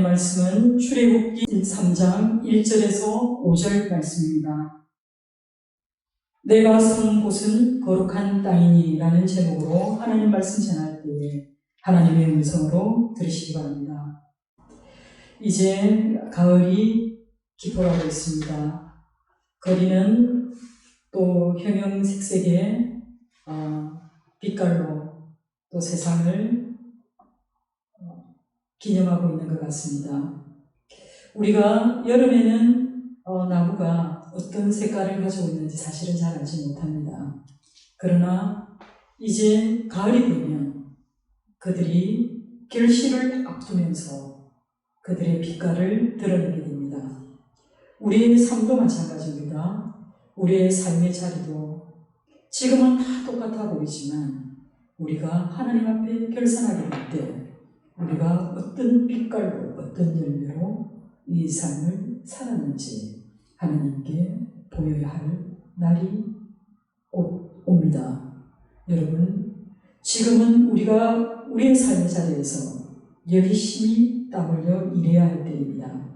하나님의 말씀은 출애굽기 3장 1절에서 5절 말씀입니다. 내가 선 곳은 거룩한 땅이니 라는 제목으로 하나님 말씀 전할 때에 하나님의 음성으로 들으시기 바랍니다. 이제 가을이 깊어가고 있습니다. 거리는 또 형형색색의 빛깔로 또 세상을 기념하고 있는 것 같습니다. 우리가 여름에는 나무가 어떤 색깔을 가지고 있는지 사실은 잘 알지 못합니다. 그러나 이제 가을이 되면 그들이 결실을 앞두면서 그들의 빛깔을 드러내게 됩니다. 우리의 삶도 마찬가지입니다. 우리의 삶의 자리도 지금은 다 똑같아 보이지만 우리가 하나님 앞에 결산하게 될 때 우리가 어떤 빛깔로 어떤 열매로 이 삶을 살았는지 하나님께 보여야 할 날이 곧 옵니다. 여러분, 지금은 우리가 우리의 삶의 자리에서 열심히 땀 흘려 일해야 할 때입니다.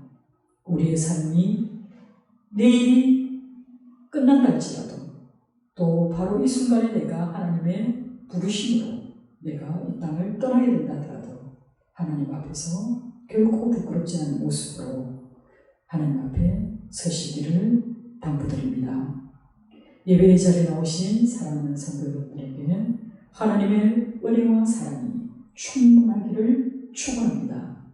우리의 삶이 내일이 끝난다 할지라도 또 바로 이 순간에 내가 하나님의 부르심으로 내가 이 땅을 떠나게 된다 하더라도 하나님 앞에서 결코 부끄럽지 않은 모습으로 하나님 앞에 서시기를 당부드립니다. 예배의 자리에 나오신 사랑하는 성도 여러분들에게 하나님의 은혜와 사랑이 충만하기를 축원합니다.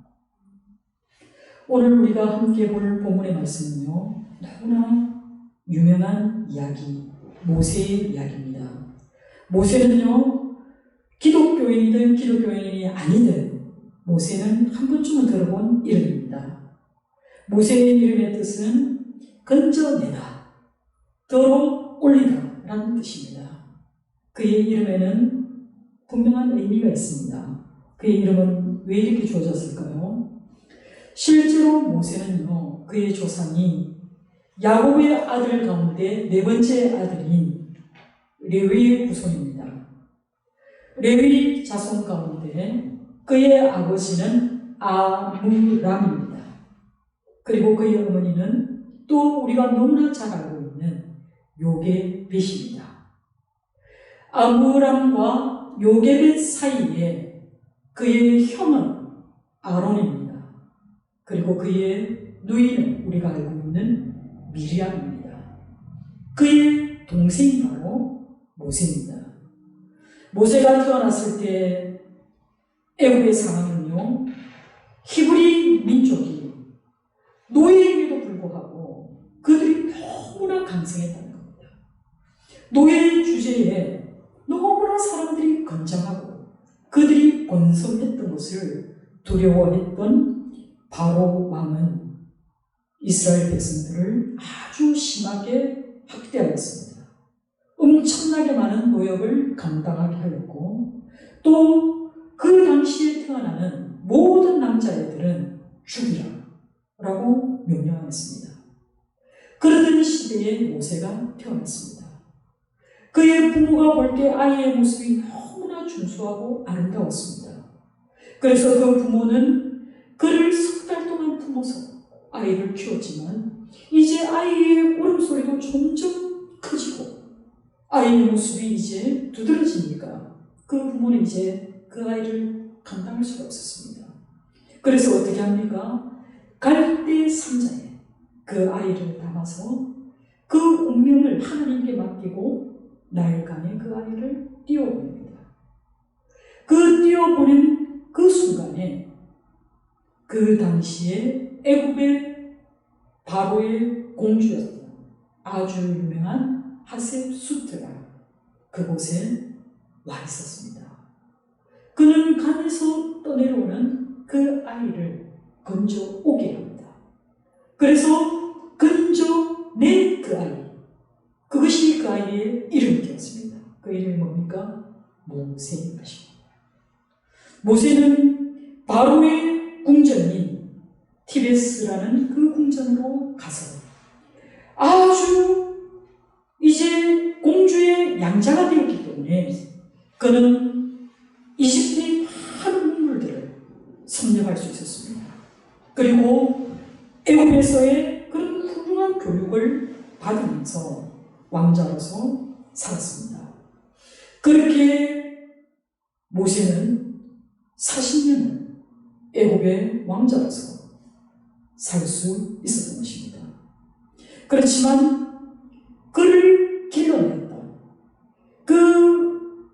오늘 우리가 함께 볼 본문의 말씀은요, 너무나 유명한 이야기, 모세의 이야기입니다. 모세는요, 기독교인이든 기독교인이 아니든 모세는 한 번쯤은 들어본 이름입니다. 모세의 이름의 뜻은 건져내다, 들어 올리다 라는 뜻입니다. 그의 이름에는 분명한 의미가 있습니다. 그의 이름은 왜 이렇게 주어졌을까요? 실제로 모세는요, 그의 조상이 야곱의 아들 가운데 네 번째 아들인 레위의 후손입니다. 레위 자손 가운데 그의 아버지는 아므람입니다. 그리고 그의 어머니는 또 우리가 너무나 잘 알고 있는 요게벳입니다. 아므람과 요게벳 사이에 그의 형은 아론입니다. 그리고 그의 누이는 우리가 알고 있는 미리암입니다. 그의 동생이 바로 모세입니다. 모세가 태어났을 때 애굽의 상황은요, 히브리 민족이 노예임에도 불구하고 그들이 너무나 강성했다는 겁니다. 노예 주제에 너무나 사람들이 건장하고 그들이 번성했던 것을 두려워했던 바로 왕은 이스라엘 백성들을 아주 심하게 학대하였습니다. 엄청나게 많은 노역을 감당하게 하였고 또 그 당시에 태어나는 모든 남자애들은 죽이라 라고 명령하였습니다. 그러던 시대에 모세가 태어났습니다. 그의 부모가 볼 때 아이의 모습이 너무나 준수하고 아름다웠습니다. 그래서 그 부모는 그를 석 달 동안 품어서 아이를 키웠지만 이제 아이의 울음소리도 점점 커지고 아이의 모습이 이제 두드러지니까 그 부모는 이제 그 아이를 감당할 수가 없었습니다. 그래서 어떻게 합니까? 갈대 상자에 그 아이를 담아서 그 운명을 하나님께 맡기고 나일강에 그 아이를 띄워보냅니다. 그 띄워보낸 그 순간에 그 당시에 애굽의 바로의 공주였던 아주 유명한 하셉수트가 그곳에 와 있었습니다. 그는 강에서 떠내려오는 그 아이를 건져 오게 합니다. 그래서 건져낸 그 아이, 그것이 그 아이의 이름이 되었습니다. 그 이름이 뭡니까? 모세입니다. 모세는 바로의 궁전인 티베스라는 그 궁전으로 가서 아주 이제 공주의 양자가 되었기 때문에 그는 이집트의 많은 문물들을 섭렵할 수 있었습니다. 그리고 애굽에서의 그런 훌륭한 교육을 받으면서 왕자로서 살았습니다. 그렇게 모세는 40년을 애굽의 왕자로서 살 수 있었던 것입니다. 그렇지만 그를 길러냈던 그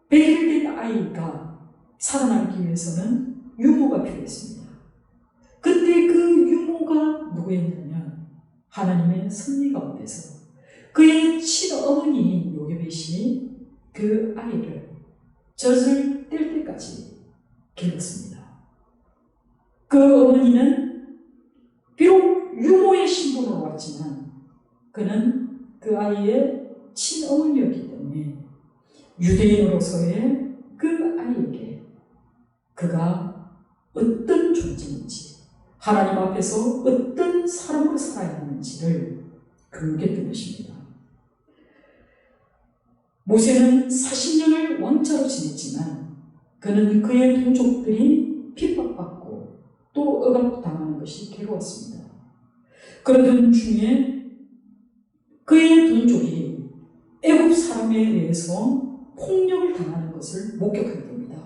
100일 된 아이가 살아남기 위해서는 유모가 필요했습니다. 그때 그 유모가 누구였냐면 하나님의 섭리 가운데서 그의 친어머니인 요게벳이 그 아이를 젖을 뗄 때까지 길렀습니다. 그 어머니는 비록 유모의 신분으로 왔지만 그는 그 아이의 친어머니였기 때문에 유대인으로서의 그 아이에게 그가 어떤 존재인지 하나님 앞에서 어떤 사람으로 살아야 하는지를 교육했던 것입니다. 모세는 40년을 왕자로 지냈지만 그는 그의 동족들이 핍박받고 또 억압당하는 것이 괴로웠습니다. 그러던 중에 그의 동족이 애굽 사람에 의해서 폭력을 당하는 것을 목격하게 됩니다.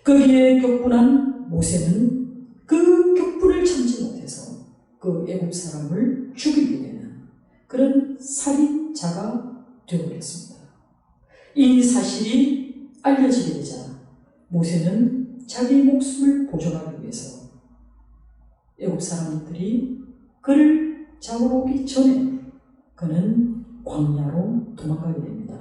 거기에 격분한 모세는 그 격분을 참지 못해서 그 애굽 사람을 죽이게 되는 그런 살인자가 되어버렸습니다. 이 사실이 알려지게 되자 모세는 자기 목숨을 보존하기 위해서 애굽 사람들이 그를 잡아오기 전에 그는 광야로 도망가게 됩니다.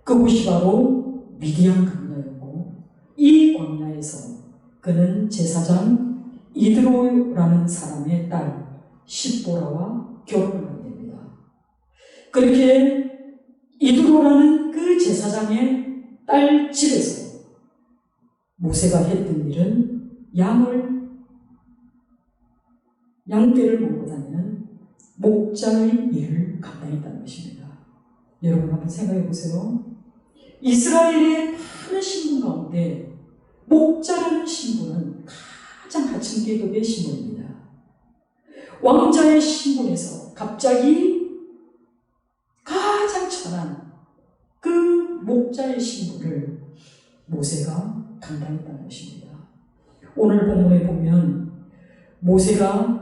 그곳이 바로 미디안 광야였고 이 광야에서 그는 제사장 이드로라는 사람의 딸 십보라와 결혼을 하게 됩니다. 그렇게 이드로라는 그 제사장의 딸 집에서 모세가 했던 일은 양떼를 몰고 다니는 목자의 일을 감당했다는 것입니다. 여러분 한번 생각해 보세요. 이스라엘의 많은 신분 가운데 목자라는 신분은 가장 하층 계급의 신분입니다. 왕자의 신분에서 갑자기 가장 천한 그 목자의 신분을 모세가 감당했다는 것입니다. 오늘 본문에 보면 모세가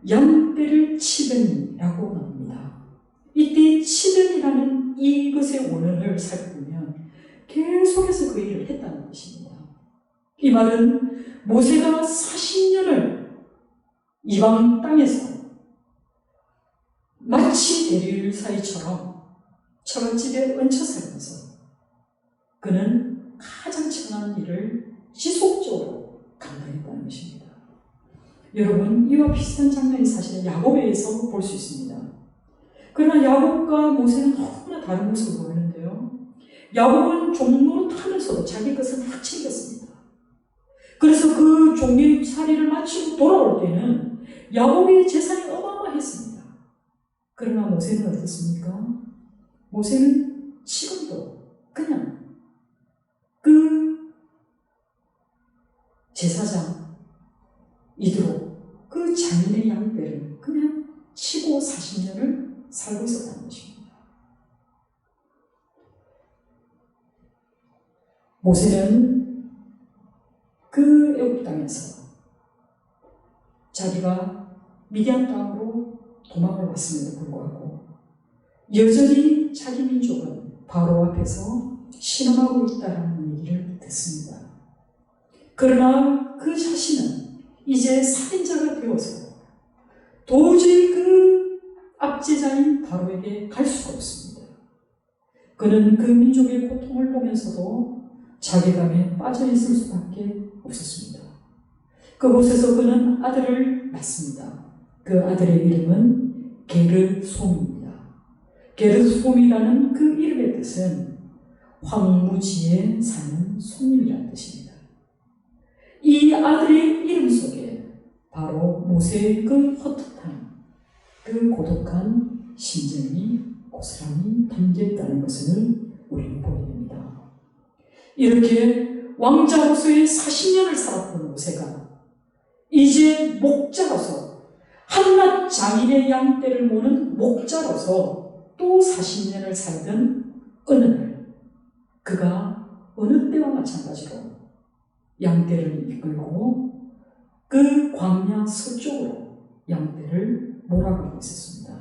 양떼를 치더니라고 나옵니다. 이때 치더니라는 이것의 원어를 살펴보면 계속해서 그 일을 했다는 것입니다. 이 말은 모세가 40년을 이방 땅에서 마치 대리사이처럼 처갓집에 얹혀 살면서 그는 가장 천한 일을 지속적으로 감당했다는 것입니다. 여러분, 이와 비슷한 장면이 사실은 야곱에서 볼 수 있습니다. 그러나 야곱과 모세는 너무나 다른 모습을 보이는데요. 야곱은 종노릇 하면서도 자기 것을 다 챙겼습니다. 그래서 그 종의 살이를 마치고 돌아올 때는 야곱의 재산이 어마어마했습니다. 그러나 모세는 어떻습니까? 모세는 지금도 그냥 그 제사장 이드로 그 장인의 양떼를 그냥 치고 40년을 살고 있었다는 것입니다. 모세는 그 애굽 땅에서 자기가 미디안 땅으로 도망을 왔음에도 불구하고 여전히 자기 민족은 바로 앞에서 신음하고 있다는 얘기를 듣습니다. 그러나 그 자신은 이제 살인자가 되어서 도저히 그 압제자인 바로에게 갈 수가 없습니다. 그는 그 민족의 고통을 보면서도 자괴감에 빠져 있을 수밖에 없었습니다. 그곳에서 그는 아들을 낳습니다. 그 아들의 이름은 게르솜입니다. 게르솜이라는 그 이름의 뜻은 황무지에 사는 손님이라는 뜻입니다. 이 아들의 이름 속에 바로 모세의 그 헛헛한, 그 고독한 심정이 고스란히 담겨있다는 것을 우리는 보게 됩니다. 이렇게 왕자로서의 40년을 살았던 모세가 이제 목자로서 한낱 장인의 양떼를 모는 목자로서 또 40년을 살던 어느 날 그가 어느 때와 마찬가지로 양떼를 이끌고 그 광야 서쪽으로 양떼를 몰아가고 있었습니다.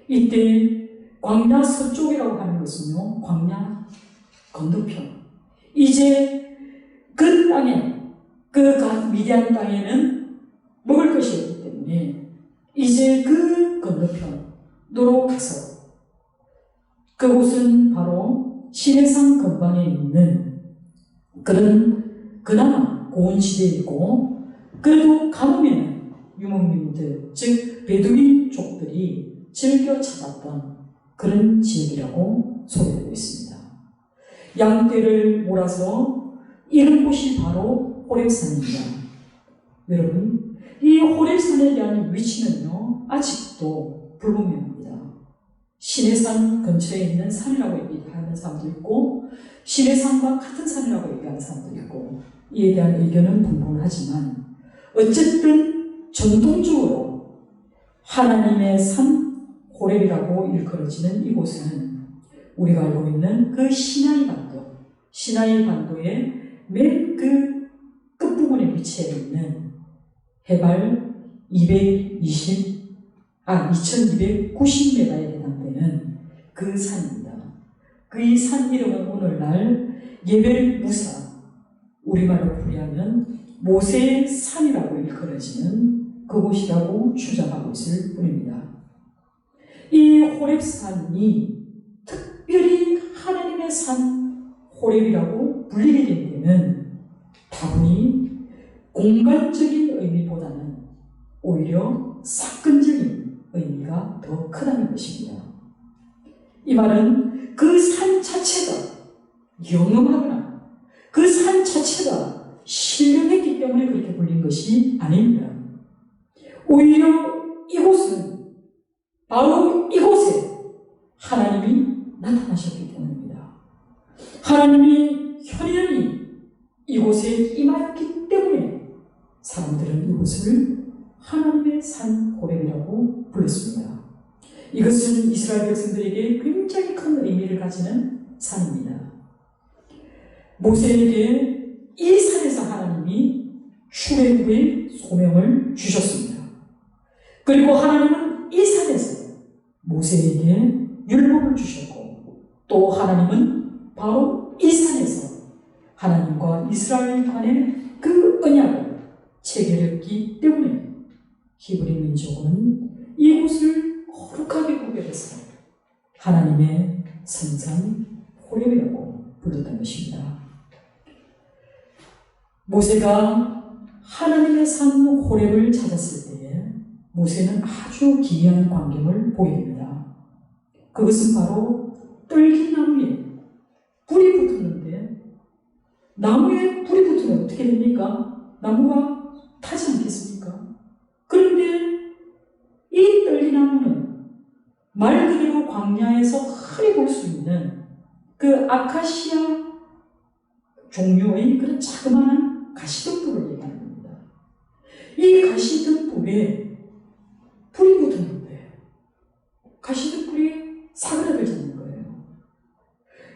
이때 광야 서쪽이라고 하는 것은요, 광야 건너편. 이제 그 땅에, 그 미디안 땅에는 먹을 것이 없기 때문에 이제 그 건너편으로 가서 그곳은 바로 시내산 근방에 있는 그런 그나마 고온 시대이고, 그래도 가뭄에는 유목민들, 즉 베두인족들이 즐겨 찾았던 그런 지역이라고 소개되고 있습니다. 양떼를 몰아서 이른 곳이 바로 호렙산입니다. 여러분, 이 호렙산에 대한 위치는요, 아직도 불분명합니다. 시내산 근처에 있는 산이라고 얘기하는 사람도 있고, 시내산과 같은 산이라고 얘기하는 사람도 있고, 이에 대한 의견은 분분하지만, 어쨌든 전통적으로 하나님의 산 호렙이라고 일컬어지는 이곳은 우리가 알고 있는 그 시나이 반도의 맨 그 끝부분에 위치해 있는 해발 2290m에 해당되는 그 산입니다. 그 산 이름은 오늘날 예벨 무사, 우리말로 풀이하면 모세의 산이라고 일컬어지는 그곳이라고 주장하고 있을 뿐입니다. 이 호렙산이 특별히 하나님의 산 호렙이라고 불리게 된 데는 다분히 공간적인 의미보다는 오히려 사건적인 의미가 더 크다는 것입니다. 이 말은 그 산 자체가 영험하거나 그 산 자체가 신령했기 때문에 그렇게 불린 것이 아닙니다. 오히려 이곳은 바로 이곳에 하나님이 나타나셨기 때문입니다. 하나님이 현현히 이곳에 임하였기 때문에 사람들은 이곳을 하나님의 산 호렙이라고 불렀습니다. 이것은 이스라엘 백성들에게 굉장히 큰 의미를 가지는 산입니다. 모세에게 이 산에서 하나님이 출애굽의 소명을 주셨습니다. 그리고 하나님은 이 산에서 모세에게 율법을 주셨고, 또 하나님은 바로 이 산에서 하나님과 이스라엘 간의 그 언약을 체결했기 때문에 히브리 민족은 이곳을 거룩하게 구별해서 하나님의 성산 호렙이라고 불렀던 것입니다. 모세가 하나님의 산 호렙을 찾았을 때에 모세는 아주 기이한 광경을 보게 됩니다. 그것은 바로 떨기나무에 불이 붙었는데, 나무에 불이 붙으면 어떻게 됩니까? 나무가 타지 않겠습니까? 그런데 이 떨기나무는 말 그대로 광야에서 흔히 볼 수 있는 그 아카시아 종류의 그런 자그마한 가시덤불을 얘기하는 겁니다. 이 가시덤불에 불이 붙었는데 가시덤불이 사그라들지 않는 거예요.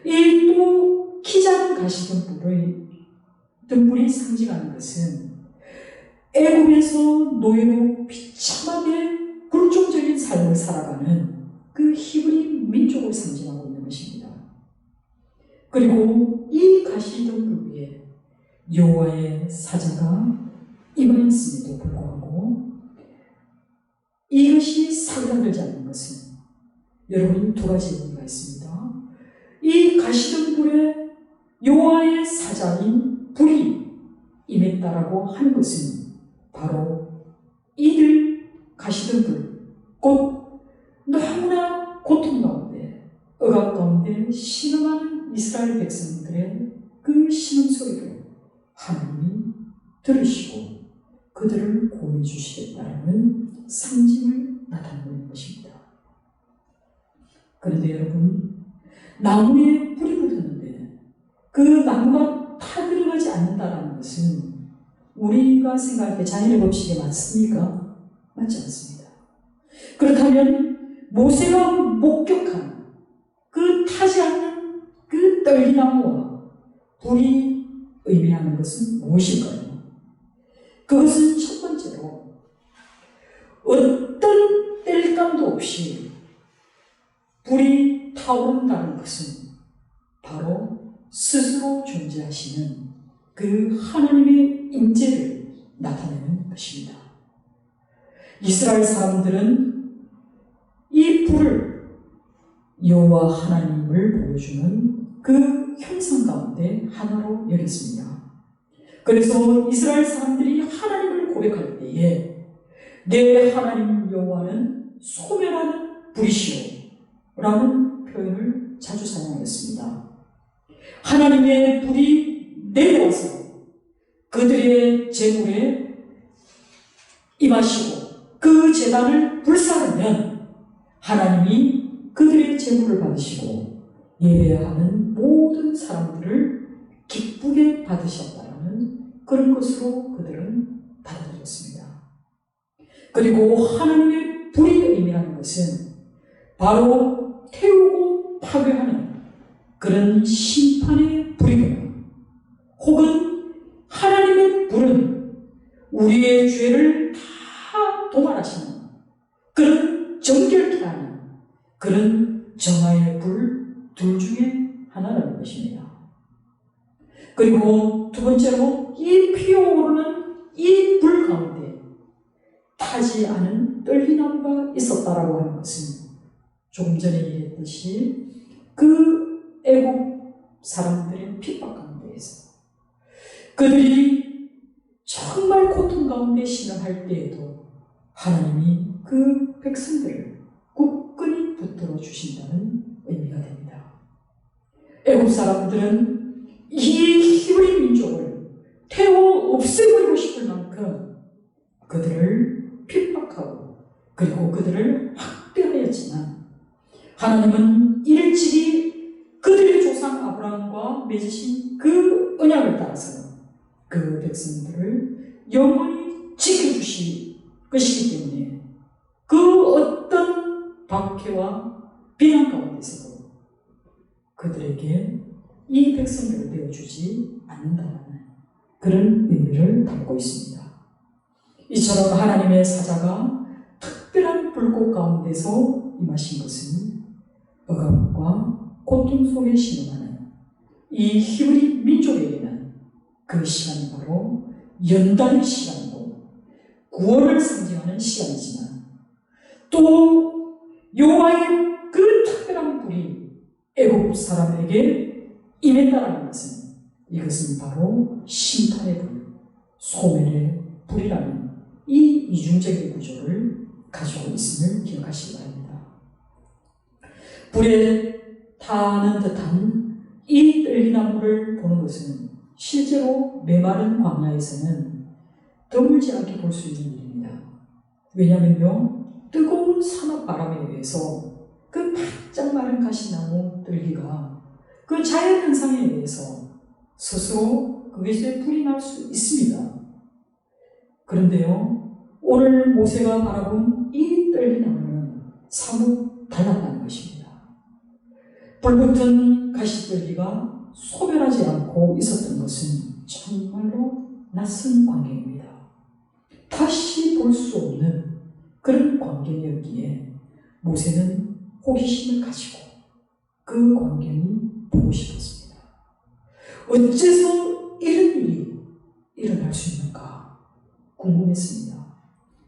이 또 키 작은 가시덤불이 상징하는 것은 애굽에서 노예로 비참하게 굴종적인 삶을 살아가는 그 히브리 민족을 상징하고 있는 것입니다. 그리고 이 가시덤불 위에 여호와의 사자가 임하였음에도 불구하고 이것이 사그라들지 않는 것은 여러분 두 가지 의미가 있습니다. 이 가시덤불에 여호와의 사자인 불이 임했다라고 하는 것은 바로 이들 가시덤불, 곧 너무나 고통 가운데 억압 가운데 신음하는 이스라엘 백성들의 그 신음소리를 하나님이 들으시고 그들을 구원해 주시겠다라는 상징을 나타내는 것입니다. 그런데 여러분, 나무에 불이 붙었는데 그 나무가 타들어가지 않는다는 것은 우리가 생각할 때 자연의 법칙에 맞습니까? 맞지 않습니다. 그렇다면 모세가 목격한 그 타지 않는 그 떨기나무와 불이 의미하는 것은 무엇일까요? 그것은 첫 번째로 어떤 뗄감도 없이 불이 타오른다는 것은 바로 스스로 존재하시는 그 하나님의 임재를 나타내는 것입니다. 이스라엘 사람들은 이 불을 여호와 하나님을 보여주는 그 형상 가운데 하나로 여겼습니다. 그래서 이스라엘 사람들이 하나님을 고백할 때에 내 하나님 여호와는 소멸하는 불이시오 라는 표현을 자주 사용했습니다. 하나님의 불이 내려와서 그들의 재물에 임하시고 그 제단을 불사르면 하나님이 그들의 재물을 받으시고 예배하는 모든 사람들을 기쁘게 받으셨다라는 그런 것으로 그들은 받아들였습니다. 그리고 하나님의 불이 의미하는 것은 바로 태우고 파괴하는 그런 심판의 불이거나 혹은 하나님의 불은 우리의 죄를 다 도말하시는 그런 정결케 하는 그런 정화의 불 둘 중에 하나라는 것입니다. 그리고 두 번째로 이 피어오르는 이 불 가운데 타지 않은 떨기나무가 있었다라고 하는 것은 조금 전에 얘기했듯이 그 애국 사람들의 핍박 가운데에서 그들이 정말 고통 가운데 신음할 때에도 하나님이 그 백성들을 굳건히 붙들어 주신다는 의미가 됩니다. 애국 사람들은 이 히브리 민족을 태워 없애버리고 싶을 만큼 그들을 핍박하고 그리고 그들을 학대하였지만 하나님은 일찍이 그들의 조상 아브라함과 맺으신 그 언약을 따라서 그 백성들을 영원히 지켜주실 것이기 때문에 그 어떤 박해와 비난 가운데서도 그들에게 이 백성들을 내어주지 않는다는 그런 의미를 담고 있습니다. 이처럼 하나님의 사자가 특별한 불꽃 가운데서 임하신 것은 억압과 고통 속에 신음하는 이 히브리 민족에게는 그 시간이 바로 연단의 시간이고 구원을 상징하는 시간이지만 또 여호와의 그 특별한 불이 애국 사람에게 임했다는 것은 이것은 바로 심판의 불, 소멸의 불이라는 이 이중적인 구조를 가지고 있음을 기억하시기 바랍니다. 불에 타는 듯한 이 떨기나무를 보는 것은 실제로 메마른 광야에서는 드물지 않게 볼 수 있는 일입니다. 왜냐하면요, 뜨거운 산업바람에 의해서 그 바짝 마른 가시나무 떨기가 그 자연현상에 의해서 스스로 그것에 불이 날 수 있습니다. 그런데요, 오늘 모세가 바라본 이 떨기나무는 사뭇 달랐다는 것입니다. 불붙은 가시떨기가 소멸하지 않고 있었던 것은 정말로 낯선 광경입니다. 다시 볼 수 없는 그런 광경이었기에 모세는 호기심을 가지고 그 광경이 보고 싶었습니다. 어째서 이런 일이 일어날 수 있는가 궁금했습니다.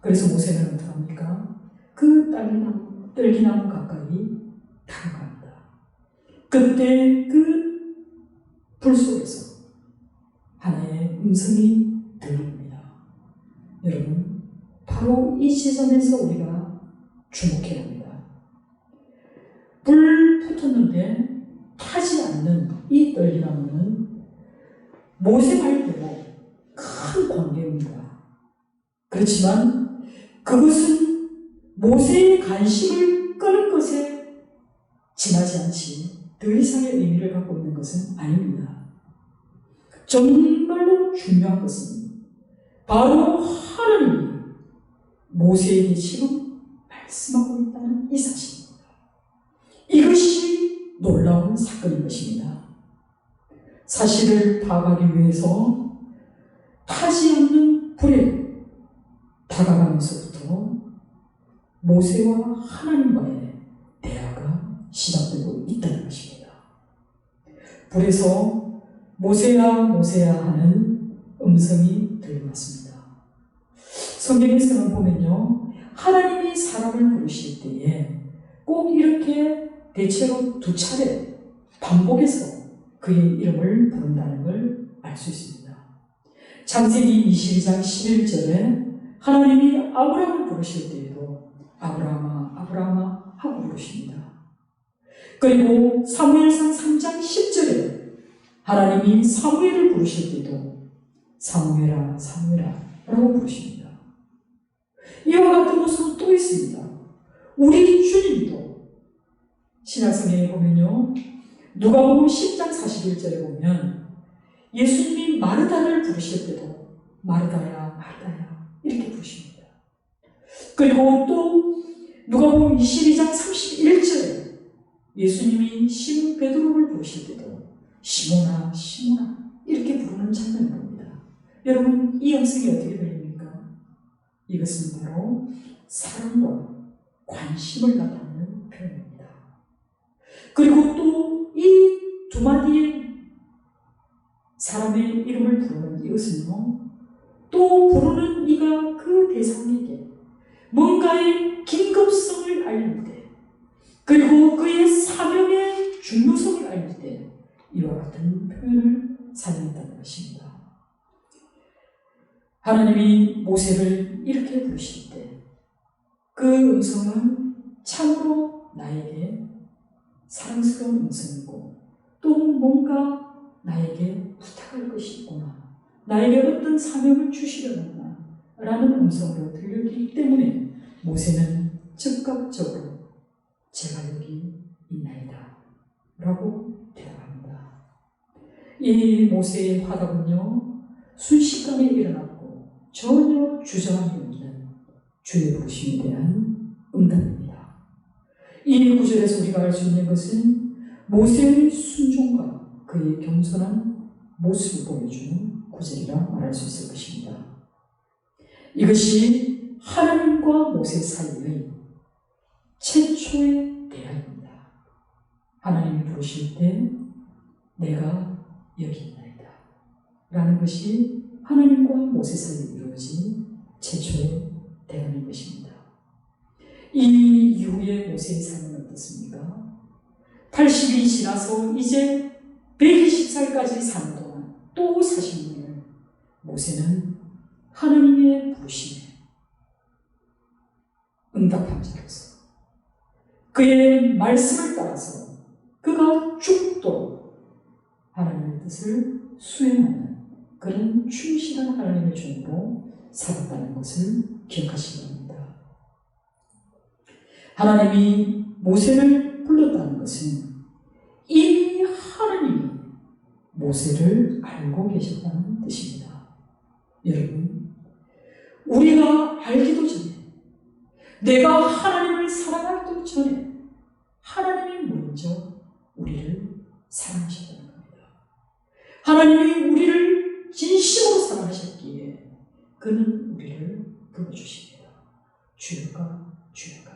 그래서 모세는 어떻게 합니까? 그 떨기나무 가까이 다가갑니다. 그때 그 불 속에서 하나의 음성이 들립니다. 여러분, 바로 이 지점에서 우리가 주목해야 합니다. 불 붙었는데 타지 않는 이 떨기나무는 모세 말대로 큰 광경입니다. 그렇지만 그것은 모세의 관심을 끄는 것에 지나지 않지 더 이상의 의미를 갖고 있는 것은 아닙니다. 정말로 중요한 것은 바로 하나님이 모세에게 지금 말씀하고 있다는 이 사실입니다. 이것이 놀라운 사건인 것입니다. 사실을 파악하기 위해서 타지 않는 불에 다가가면서부터 모세와 하나님과의 대화가 시작되고 있다는 것입니다. 불에서 모세야 모세야 하는 음성이 들려왔습니다. 성경에서는 보면요, 하나님이 사람을 부르실 때에 꼭 이렇게 대체로 2차례 반복해서 그의 이름을 부른다는 걸 알 수 있습니다. 창세기 22장 11절에 하나님이 아브라함을 부르실 때에도 아브라함아 아브라함아 하고 부르십니다. 그리고 사무엘상 3장 10절에 하나님이 사무엘을 부르실 때도 사무엘아 사무엘아 라고 부르십니다. 이와 같은 모습은 또 있습니다. 우리 주님도 신약성경에 보면요, 누가복음 10장 41절에 보면 예수님이 마르다를 부르실 때도 마르다야 마르다야 이렇게 부르십니다. 그리고 또 누가복음 22장 31절에 예수님이 시몬 베드로를 부르실 때도 시몬아 시몬아 이렇게 부르는 장면을 봅니다. 여러분, 이 음성이 어떻게 들립니까? 이것은 바로 사랑과 관심을 나타내는 표현입니다. 그리고 또 이 두 마디의 사람의 이름을 부르는 이것은요, 또 부르는 이가 그 대상에게 뭔가의 긴급성을 알릴 때, 그리고 그의 사명의 중요성을 알릴 때 이와 같은 표현을 사용했다는 것입니다. 하나님이 모세를 이렇게 부르실 때 그 음성은 참으로 나에게 사랑스러운 음성이고 또 뭔가 나에게 부탁할 것이 있구나, 나에게 어떤 사명을 주시려는구나 라는 음성으로 들렸기 때문에 모세는 즉각적으로 제가 여기 있나이다 라고 대답합니다. 이 모세의 화답은요, 순식간에 일어났고 전혀 주저함이 없는 주의 부르심에 대한 응답입니다. 이 구절에서 우리가 알 수 있는 것은 모세의 순종과 그의 겸손한 모습을 보여주는 구절이라 말할 수 있을 것입니다. 이것이 하나님과 모세 사이의 최초의 대화입니다. 하나님이 부르실 때 내가 여기 있나이다 라는 것이 하나님과 모세 사이에 이루어진 최초의 대화인 것입니다. 이 이후에 모세의 삶은 어떻습니까? 80이 지나서 이제 120살까지 사는 동안 또 40년을 모세는 하나님의 부르심에 응답한 자로서 그의 말씀을 따라서 그가 죽도록 하나님의 뜻을 수행하는 그런 충실한 하나님의 종으로 살았다는 것을 기억하시기 바랍니다. 하나님이 모세를 불렀다는 것은 이미 하나님이 모세를 알고 계셨다는 뜻입니다. 여러분, 우리가 알기도 전에, 내가 하나님을 사랑하기도 전에 하나님이 먼저 우리를 사랑하셨다는 겁니다. 하나님이 우리를 진심으로 사랑하셨기에 그는 우리를 불러주십니다. 주여가 주여가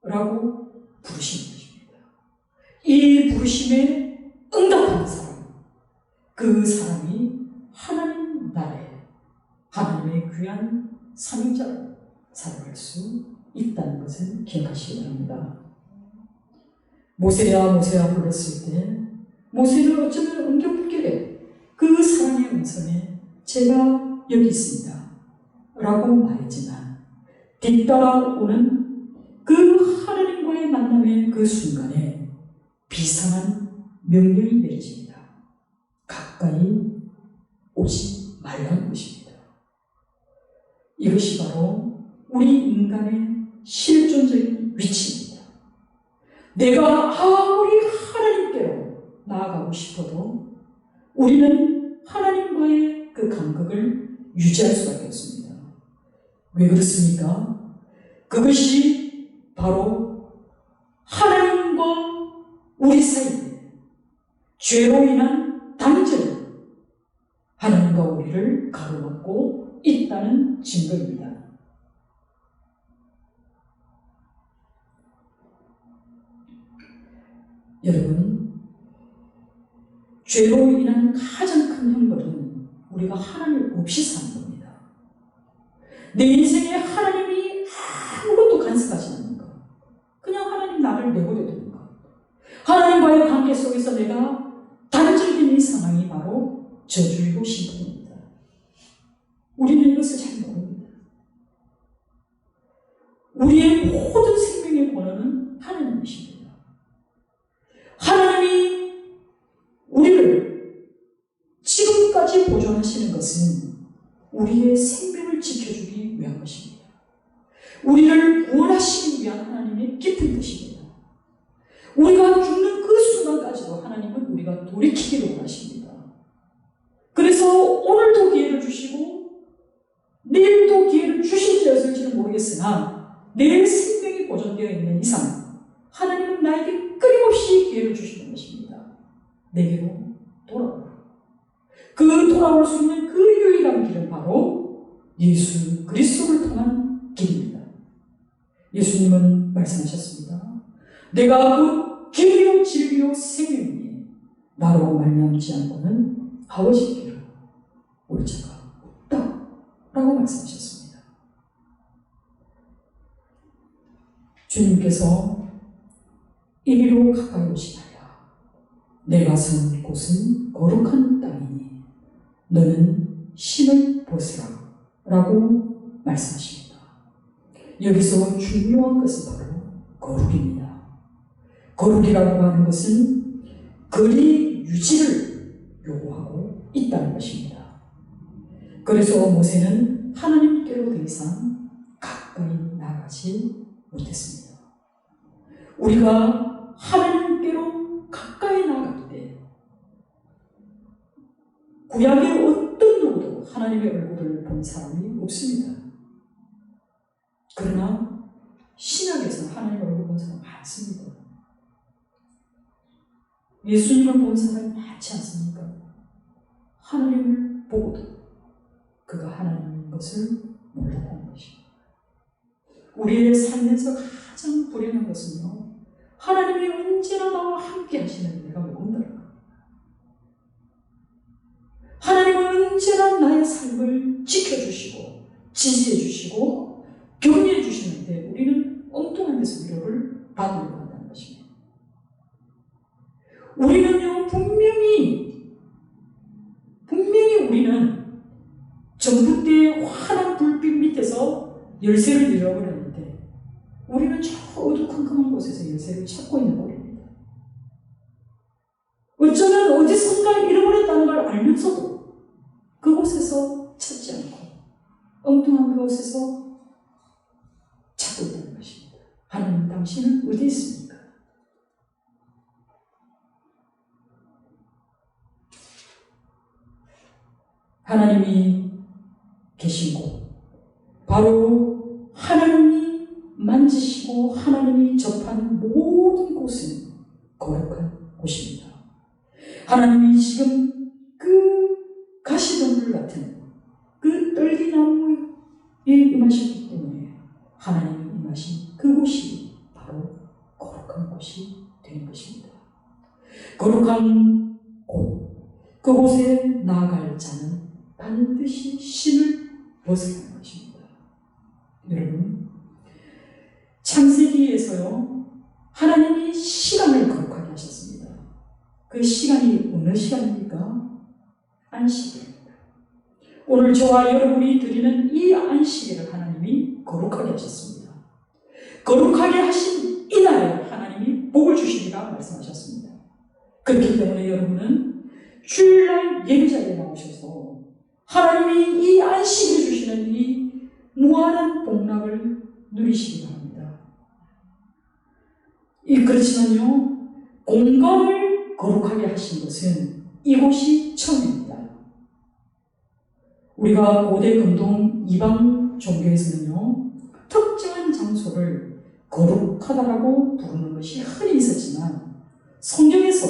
라고 부르시는 것입니다. 이 부르심에 응답하는 사람, 그 사람이 하나님 나라에 하나님의 귀한 사명자로 살아갈 수 있다는 것을 기억하시기 바랍니다. 모세야 모세야 불렀을 때 모세는 어쩌면 엉겹결에 그 사랑의 음성에 제가 여기 있습니다 라고 말했지만 뒤따라오는 그 하나님과의 만남의 그 순간에 비상한 명령이 내려집니다. 가까이 오지 말라는 것입니다. 이것이 바로 우리 인간의 실존적인 위치입니다. 내가 아무리 하나님께로 나아가고 싶어도 우리는 하나님과의 그 간극을 유지할 수밖에 없습니다. 왜 그렇습니까? 그것이 바로 하나님과 우리 사이에 죄로 인한 단절이 하나님과 우리를 가로막고 있다는 증거입니다. 여러분, 죄로 인한 가장 큰 형벌은 우리가 하나님 없이 사는 겁니다. 내 인생에 하나님이 아무것도 간섭하지 않는 것, 그냥 하나님 나를 내버려 두는 것, 하나님과의 관계 속에서 내가 단절된 이 상황이 바로 저주이고 심판입니다. 우리는 이것을 잘 모릅니다. 우리의 모든 생명의 본원은 하나님이십니다. 하나님이 우리를 지금까지 보존하시는 것은 우리의 생명을 지켜주기 위한 것입니다. 우리를 구원하시기 위한 하나님의 깊은 뜻입니다. 우리가 죽는 그 순간까지도 하나님은 우리가 돌이키기를 원하십니다. 그래서 오늘도 기회를 주시고 내일도 기회를 주실지 없을지는 모르겠으나 내 생명이 보존되어 있는 이상 하나님은 나에게 끊임없이 기회를 주시는 것입니다. 내게로 돌아오라. 그 돌아올 수 있는 그 유일한 길은 바로 예수 그리스도를 통한 길입니다. 예수님은 말씀하셨습니다. 내가 그 길이요 진리요 생명이니 나로 말미암지 않고는 아버지께로 올 자가 없다 라고 말씀하셨습니다. 주님께서 이리로 가까이 오시나라. 내가 선 곳은 거룩한 땅이니 너는 신을 벗으라 라고 말씀하십니다. 여기서 중요한 것은 바로 거룩입니다. 거룩이라고 하는 것은 거리 유지를 요구하고 있다는 것입니다. 그래서 모세는 하나님께로 더 이상 가까이 나가지 못했습니다. 우리가 하나님께로 가까이 나갈 때 구약의 어떤 누구도 하나님의 얼굴을 본 사람이 없습니다. 그러나 신약에서는 하나님의 얼굴을 본 사람 많습니다. 예수님을 본 사람이 많지 않습니까? 하나님을 보고도 그가 하나님인 것을 몰랐다는 것입니다. 우리의 삶에서 가장 불행한 것은요, 하나님이 언제나 나와 함께 하시는 내가 모른다는 것. 하나님은 언제나 나의 삶을 지켜주시고 지지해 주시고 격려해 주시는데 우리는 엉뚱한 데서 위로를 받으려고 한다는 것입니다. 우리는요, 분명히 우리는 전부 때 환한 불빛 밑에서 열쇠를 잃어버렸는데 우리는 저 어두컴컴한 곳에서 열쇠를 찾고 있는 거입니다. 어쩌면 어디선가 잃어버렸다는 걸 알면서도 그곳에서 찾지 않고 엉뚱한 그곳에서 찾고 있다는 것입니다. 하나님, 당신은 어디 있습니까? 하나님이 계신 곳, 바로 하나님이 만지시고 하나님이 접한 모든 곳은 거룩한 곳입니다. 하나님이 지금 그 가시덤불 같은 그 떨기나무에 임하셨기 때문에 하나님이 임하신 그곳이 바로 거룩한 곳이 되는 것입니다. 거룩한 곳, 그곳에 나아갈 자는 반드시 신을 벗어야 하는 것입니다. 여러분, 창세기에서요, 하나님이 시간을 거룩하게 하셨습니다. 그 시간이 어느 시간입니까? 안식일입니다. 오늘 저와 여러분이 드리는 이 안식일을 하나님이 거룩하게 하셨습니다. 거룩하게 하신 이날에 하나님이 복을 주시리라 말씀하셨습니다. 그렇기 때문에 여러분은 주일날 예배자리에 나오셔서 하나님이 이 안식을 주시는 이 무한한 복락을 누리시기 바랍니다. 그렇지만요, 공간을 거룩하게 하신 것은 이곳이 처음입니다. 우리가 고대 근동 이방 종교에서는요, 특정한 장소를 거룩하다라고 부르는 것이 흔히 있었지만 성경에서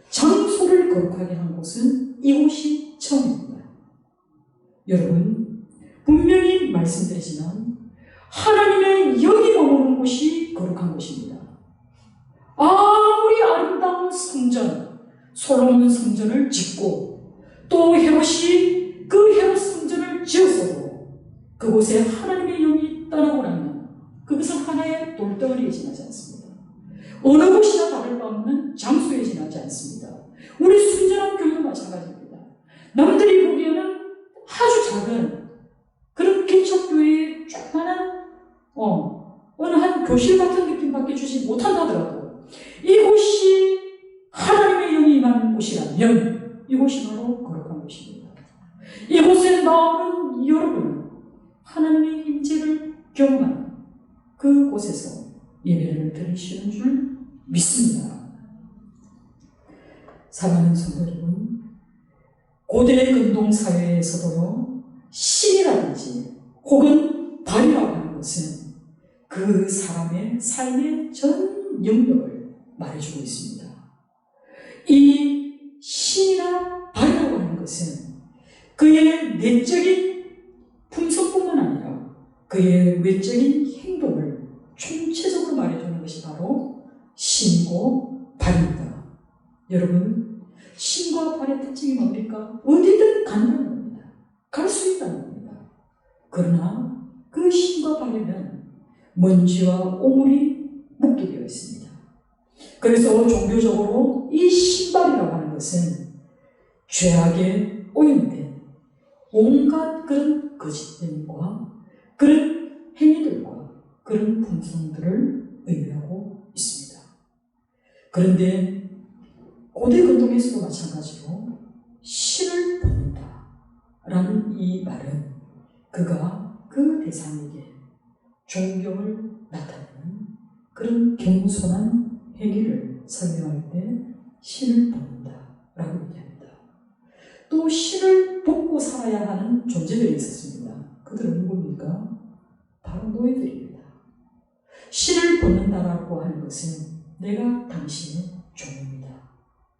장소를 거룩하게 한 곳은 이곳이 처음입니다. 여러분, 분명히 말씀드리지만 하나님의 영이 머무는 곳이 거룩한 곳입니다. 아무리 아름다운 성전, 솔로몬 성전을 짓고 또 헤롯이 그 헤롯 성전을 지었어도 그곳에 하나님의 영이 떠나고 나면 그것은 하나의 돌덩어리에 지나지 않습니다. 어느 곳이나 다를 바 없는 장소에 지나지 않습니다. 우리 순전한 교회도 마찬가지입니다. 남들이 보기에는 아주 작은 그런 개척교회의 조그마한 어느 한 교실 같은 느낌밖에 주지 못한다 하더라도 이곳이 하나님의 영이 임하는 곳이라면 이곳이 바로 거룩한 곳입니다. 이곳에 나오는 여러분은 하나님의 임재를 경험하는 그곳에서 예배를 드리시는 줄 믿습니다. 사랑하는 성도 여러분, 고대 근동 사회에서도요, 신이라든지 혹은 발이라고 하는 것은 그 사람의 삶의 전 영역을 말해주고 있습니다. 이 신이나 발이라고 하는 것은 그의 내적인 품성뿐만 아니라 그의 외적인 행동을 총체적으로 말해주는 것이 바로 신이고 발입니다. 여러분, 신과 발의 특징이 뭡니까? 어디든 간다는 겁니다. 갈 수 있다는 겁니다. 그러나 그 신과 발에는 먼지와 오물이 묻게 되어 있습니다. 그래서 종교적으로 이 신발이라고 하는 것은 죄악에 오염된 온갖 그런 거짓됨과 그런 행위들과 그런 품성들을 의미하고 있습니다. 그런데 고대 근동에서도 마찬가지로 신을 벗는다 라는 이 말은 그가 그 대상에게 존경을 나타내는 그런 겸손한 행위를 설명할 때 신을 벗는다 라고 얘기합니다. 또 신을 벗고 살아야 하는 존재들이 있었습니다. 그들은 누구입니까? 바로 노예들입니다. 신을 벗는다라고 하는 것은 내가 당신의 종입니다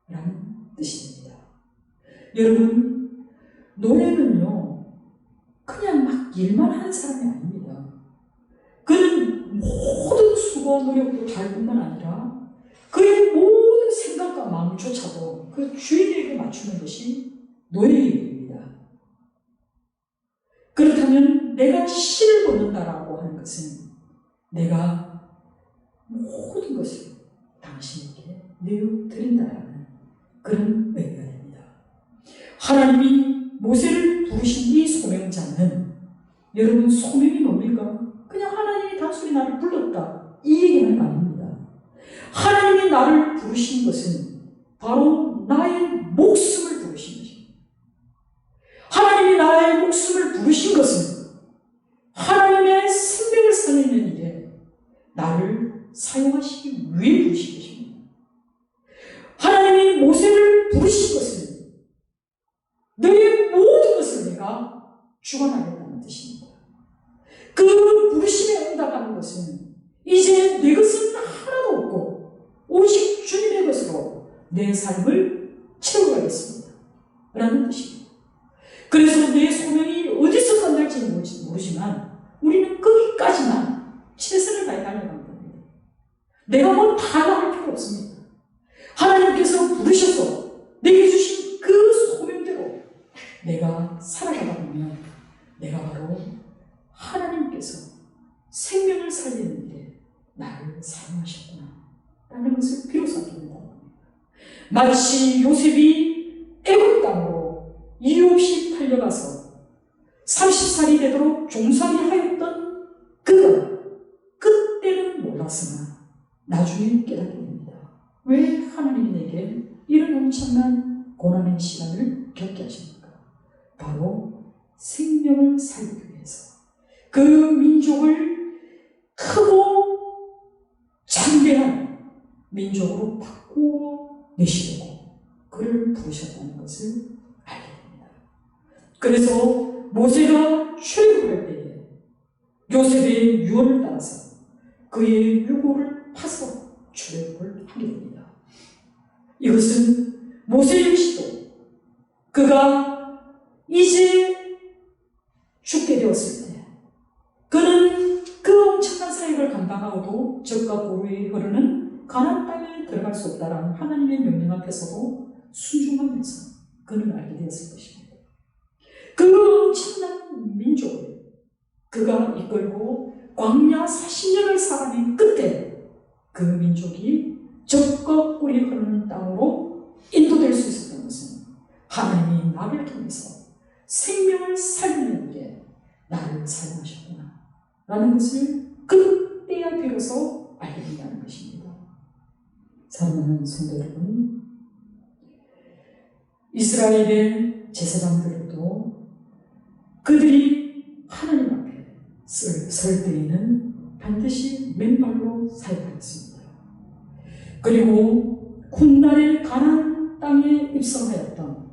라는 뜻이 됩니다. 여러분, 노예는요 그냥 막 일만 하는 사람이 아닙니다. 그는 모든 수고와 노력도 다할 뿐만 아니라 그의 모든 생각과 마음조차도 그 주인에게 맞추는 것이 노예의 일입니다. 그렇다면 내가 신을 벗는다라고 하는 것은 내가 모든 것을 당신에게 내어드린다라는 그런 의미가 됩니다. 하나님이 모세를 부르신 이 소명자는 여러분 소명이 뭡니까? 그냥 하나님이 단순히 나를 불렀다 이 얘기는 아닙니다. 하나님이 나를 부르신 것은 바로 나의 목숨을 부르신 것입니다. 하나님이 나의 목숨을 부르신 것은 하나님의 생명을 살리는 일에 나를 사용하시기 위해 부르신 것입니다. 하나님이 모세를 부르신 것은 너의 모든 것을 내가 주관하겠다는 뜻입니다. 그 부르심에 응답하는 것은 이제 내 것은 하나도 없고 오직 주님의 것으로 내 삶을 채워가겠습니다 라는 뜻입니다. 그래서 내 소명이 어디서 끝날지 모르지만 우리는 거기까지만 최선을 다해 달려가는 겁니다. 내가 뭐 다 할 필요 없습니다. 하나님께서 부르셔서 내게 주신 그 소명대로 내가 살아가다 보면 내가 바로 하나님께서 생명을 살리는 일에 나를 사용하셨구나 라는 것을 비로소 알게 된다는 겁니다. 마치 요셉이 애굽 땅으로 이유 없이 팔려가서 30살이 되도록 종살이 하였던 그가 그때는 몰랐으나 나중에 깨닫게 됩니다. 왜 하나님이 내게 이런 엄청난 고난의 시간을 겪게 하십니까? 바로 생명을 살리기 위해서 그 민족을 크고 장대한 민족으로 바꾸어 내시려고 그를 부르셨다는 것을 알게 됩니다. 그래서 모세가 출애굽할 때에 요셉의 유언을 따라서 그의 유고를 파서 출애굽을 하게 됩니다. 이것은 모세 역시도 그가 이제 죽게 되었을 때 그는 그 엄청난 사역을 감당하고도 적과 고루에 흐르는 가나안 땅에 들어갈 수 없다라는 하나님의 명령 앞에서도 순종하면서 그는 알게 되었을 것입니다. 그 엄청난 민족을 그가 이끌고 광야 40년을 살아낸 끝에 그 민족이 적과 꿀이 흐르는 땅으로 인도될 수 있었던 것은 하나님이 나를 통해서 생명을 살리는 일에 나를 사용하셨구나 라는 것을 그때야 비로소 알게 된다는 것입니다. 사랑하는 성도 여러분, 이스라엘의 제사장들도 그들이 하나님 앞에 설 때에는 반드시 맨발로 사역하였습니다. 그리고 훗날에 가나안 땅에 입성하였던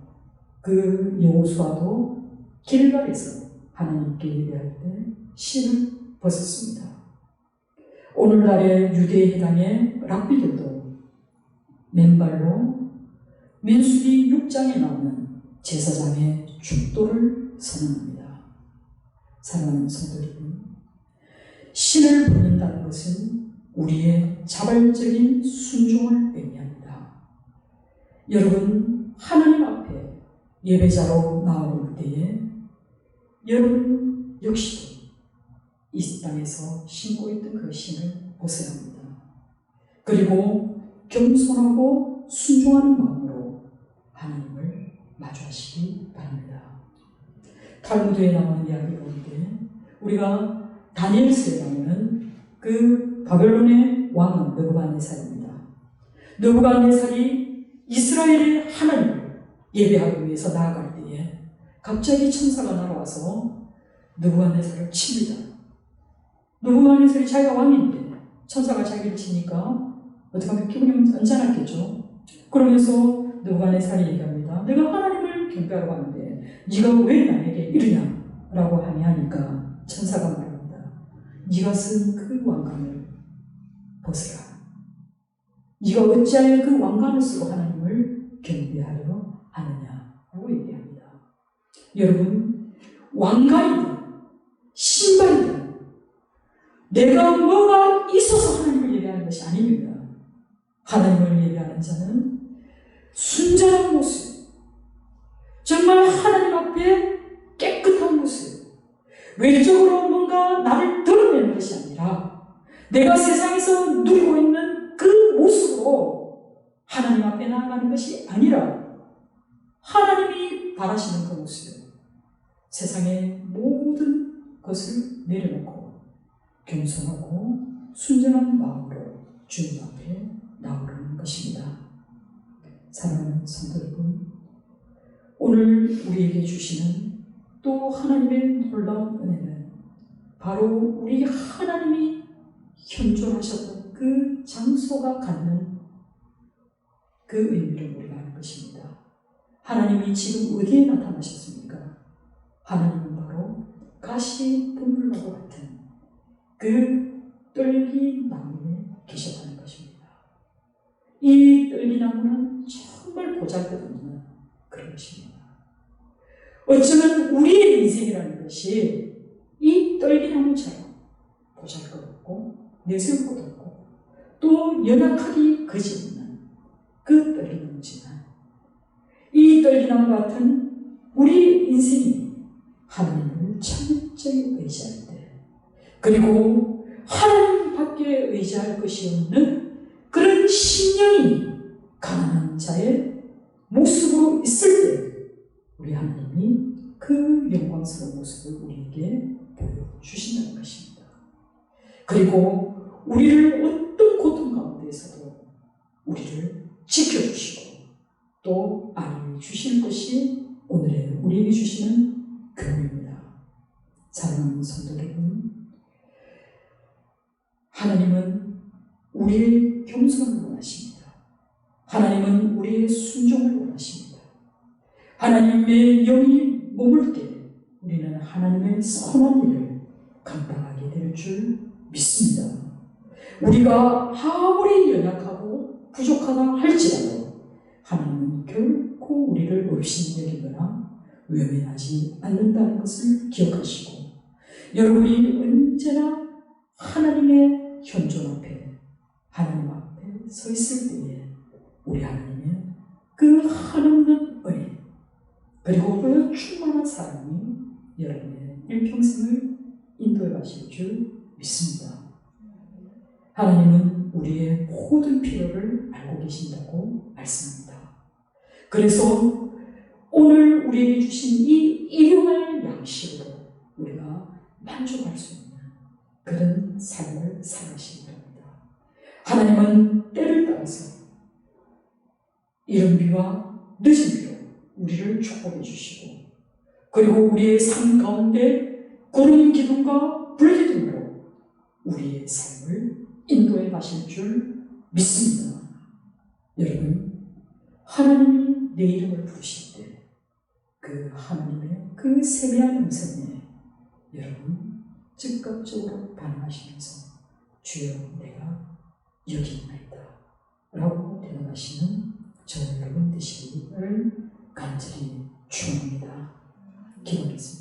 그 여호수아도 길갈에서 하나님께 예배할 때 신을 벗었습니다. 오늘날의 유대에 해당의 랍비들도 맨발로 민수기 6장에 나오는 제사장의 축도를 선언합니다. 사랑하는 성도 여러분, 신을 벗는다는 것은 우리의 자발적인 순종을 의미합니다. 여러분, 하나님 앞에 예배자로 나올 때에 여러분 역시도 이 땅에서 신고 있던 그 신을 벗어야 합니다. 그리고 겸손하고 순종하는 마음으로 하나님을 마주하시기 바랍니다. 탈무드에 나오는 이야기 가운데 우리가 다니엘서에 나오는 그 바벨론의 왕은 느부갓네살입니다. 느부갓네살이 이스라엘의 하나님을 예배하기 위해서 나아갈 때에 갑자기 천사가 날아와서 느부갓네살을 칩니다. 느부갓네살이 자기가 왕인데 천사가 자기를 치니까 어떻게 하면 기분이 언짢았겠죠. 그러면서 느부갓네살이 얘기합니다. 내가 하나님을 경배하러 가는데 네가 왜 나에게 이러냐 라고 하니까 천사가 말합니다. 네가 쓴 그 왕관을 벗으라. 네가 어찌하여 그 왕관을 쓰고 하나님을 경배하려 하느냐라고 얘기합니다. 여러분, 왕관이든 신발이든 내가 뭐가 있어서 하나님을 예배하는 것이 아닙니다. 하나님을 예배하는 자는 순전한 모습, 정말 하나님 앞에 깨끗한 모습, 외적으로 뭔가 나를 드러내는 것이 아니라 내가 세상에서 누리고 있는 그 모습으로 하나님 앞에 나아가는 것이 아니라 하나님이 바라시는 그 모습, 세상의 모든 것을 내려놓고 겸손하고 순전한 마음으로 주님 앞에 나오는 것입니다. 사랑하는 성도 여러분, 오늘 우리에게 주시는 또 하나님의 놀라운 은혜는 바로 우리 하나님이 현존하셨던 그 장소가 갖는 그 의미를 우리가 아는 것입니다. 하나님이 지금 어디에 나타나셨습니까? 하나님은 바로 가시 분물과 같은 그 떨기나무에 계셨다는 것입니다. 이 떨기나무는 정말 보잘것없는 그런 것입니다. 어쩌면 우리의 인생이라는 것이 이 떨기나무처럼 보잘것없고 내세울 것도 없고 또 연약하기 그지없는 그 떨기나무지만 이 떨기나무 같은 우리 인생이 하나님을 철저히 의지할 때, 그리고 하나님밖에 의지할 것이 없는 그런 심령이 가난한 자의 모습으로 있을 때 우리 하나님이 그 영광스러운 모습을 우리에게 보여주신다는 것입니다. 그리고 우리를 어떤 고통 가운데에서도 우리를 지켜주시고 또 알려주시는 것이 오늘의 우리에게 주시는 교훈입니다. 사랑하는 성도 여러분, 하나님은 우리의 겸손을 원하십니다. 하나님은 우리의 순종을 원하십니다. 하나님의 영이 머물 때 우리는 하나님의 선한 일을 감당하게 될 줄 믿습니다. 우리가 아무리 연약하고 부족하다 할지라도 하나님은 결코 우리를 없이 여기거나 외면하지 않는다는 것을 기억하시고, 여러분이 언제나 하나님의 현존 앞에, 하나님 앞에 서 있을 때에 우리 하나님의 그 한없는 은혜, 그리고 그 충만한 사랑이 여러분의 일평생을 인도해 가실 줄 믿습니다. 하나님은 우리의 모든 필요를 알고 계신다고 말씀합니다. 그래서 오늘 우리에게 주신 이 일용할 양식으로 우리가 만족할 수 있는 그런 삶을 살아가시기 바랍니다. 하나님은 때를 따라서 이른 비와 늦은 비로 우리를 축복해 주시고, 그리고 우리의 삶 가운데 구름 기둥과 불 기둥으로 우리의 삶을 인도해 가실 줄 믿습니다. 여러분, 하나님이 내 이름을 부르실 때 그 하나님의 그 세미한 음성에 여러분 즉각적으로 반응하시면서 주여 내가 여기 있나이다 라고 대답하시는 저 여러분 되시기를 간절히 축원합니다. 기도하겠습니다.